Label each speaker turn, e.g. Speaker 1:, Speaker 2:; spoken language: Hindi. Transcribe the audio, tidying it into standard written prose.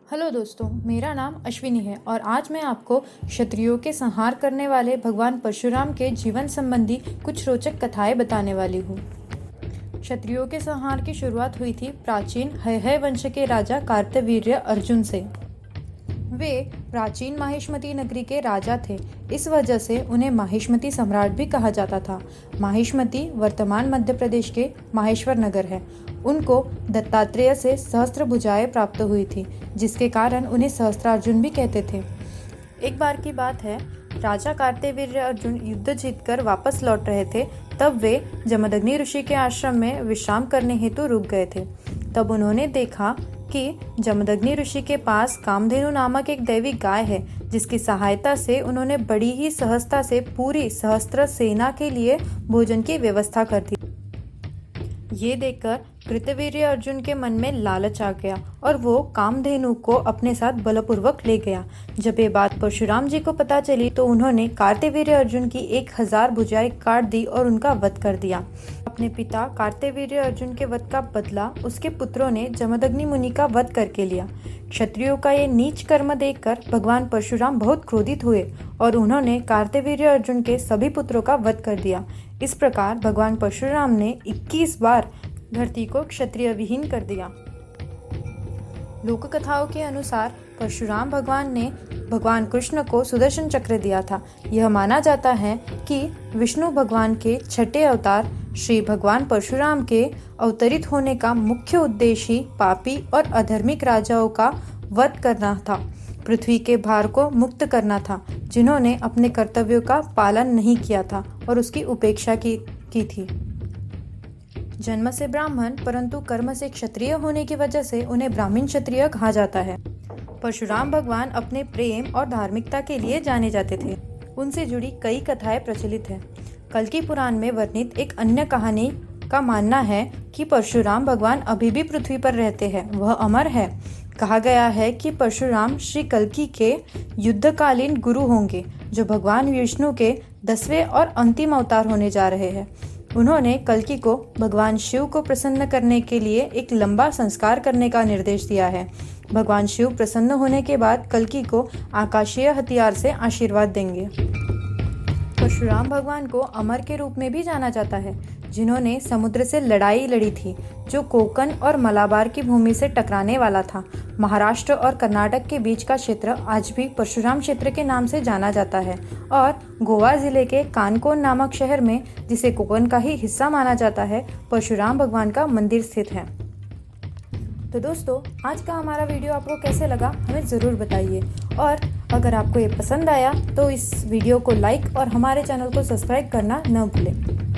Speaker 1: हेलो दोस्तों, मेरा नाम अश्विनी है और आज मैं आपको क्षत्रियों के संहार करने वाले भगवान परशुराम के जीवन संबंधी कुछ रोचक कथाएं बताने वाली हूँ। क्षत्रियों के संहार की शुरुआत हुई थी प्राचीन हैहय वंश के राजा कार्तवीर्य अर्जुन से। वे प्राचीन माहिष्मती नगरी के राजा थे, इस वजह से उन्हें माहिष्मती सम्राट भी कहा जाता था। माहिष्मती वर्तमान मध्य प्रदेश के माहेश्वर नगर है। उनको दत्तात्रेय से सहस्त्र भुजाएं प्राप्त हुई थी, जिसके कारण उन्हें सहस्त्रार्जुन भी कहते थे। एक बार की बात है, राजा कार्तवीर्य अर्जुन युद्ध जीतकर वापस लौट रहे थे। तब वे जमदग्नि ऋषि के आश्रम में विश्राम करने हेतु रुक गए थे। तब उन्होंने देखा कि जमदग्नि ऋषि के पास कामधेनु नामक एक दैवी गाय है, जिसकी सहायता से उन्होंने बड़ी ही सहजता से पूरी सहस्त्र सेना के लिए भोजन की व्यवस्था कर दी। ये देखकर कृतवीर्य अर्जुन के मन में लालच आ गया और वो कामधेनु को अपने साथ बलपूर्वक ले गया। जब ये बात परशुराम जी को पता चली तो उन्होंने कार्तवीर्य अर्जुन की 1000 भुजाएं काट दी और उनका वध कर दिया। अपने पिता कार्तवीर्य अर्जुन के वध का बदला उसके पुत्रों ने जमदग्नि मुनि का वध करके लिया। क्षत्रियों का ये नीच कर्म देखकर भगवान परशुराम बहुत क्रोधित हुए और उन्होंने कार्तवीर्य अर्जुन के सभी पुत्रों का वध कर दिया। इस प्रकार भगवान परशुराम ने 21 बार धरती को क्षत्रिय विहीन कर दिया। लोक कथाओं के अनुसार परशुराम भगवान ने भगवान कृष्ण को सुदर्शन चक्र दिया था। यह माना जाता है कि विष्णु भगवान के छठे अवतार श्री भगवान परशुराम के अवतरित होने का मुख्य उद्देश्य ही पापी और अधर्मिक राजाओं का वध करना था, पृथ्वी के भार को मुक्त करना था, जिन्होंने अपने कर्तव्यों का पालन नहीं किया था और उसकी उपेक्षा की थी। जन्म से ब्राह्मण परंतु कर्म से क्षत्रिय होने की वजह से उन्हें ब्राह्मण क्षत्रिय कहा जाता है। परशुराम भगवान अपने प्रेम और धार्मिकता के लिए जाने जाते थे। उनसे जुड़ी कई कथाएं प्रचलित हैं। कल्कि पुराण में वर्णित एक अन्य कहानी का मानना है कि परशुराम भगवान अभी भी पृथ्वी पर रहते हैं, वह अमर है। कहा गया है कि परशुराम श्री कल्कि के युद्धकालीन गुरु होंगे, जो भगवान विष्णु के 10वें और अंतिम अवतार होने जा रहे हैं। उन्होंने कल्कि को भगवान शिव को प्रसन्न करने के लिए एक लंबा संस्कार करने का निर्देश दिया है। भगवान शिव प्रसन्न होने के बाद कल्कि को आकाशीय हथियार से आशीर्वाद देंगे। परशुराम भगवान को अमर के रूप में भी जाना जाता है, जिन्होंने समुद्र से लड़ाई लड़ी थी, जो कोकण और मलाबार की भूमि से टकराने वाला था। महाराष्ट्र और कर्नाटक के बीच का क्षेत्र आज भी परशुराम क्षेत्र के नाम से जाना जाता है और गोवा जिले के कानकोन नामक शहर में, जिसे कोकण का ही हिस्सा माना जाता है, परशुराम भगवान का मंदिर स्थित है। तो दोस्तों, आज का हमारा वीडियो आपको कैसे लगा हमें ज़रूर बताइए, और अगर आपको ये पसंद आया तो इस वीडियो को लाइक और हमारे चैनल को सब्सक्राइब करना न भूलें।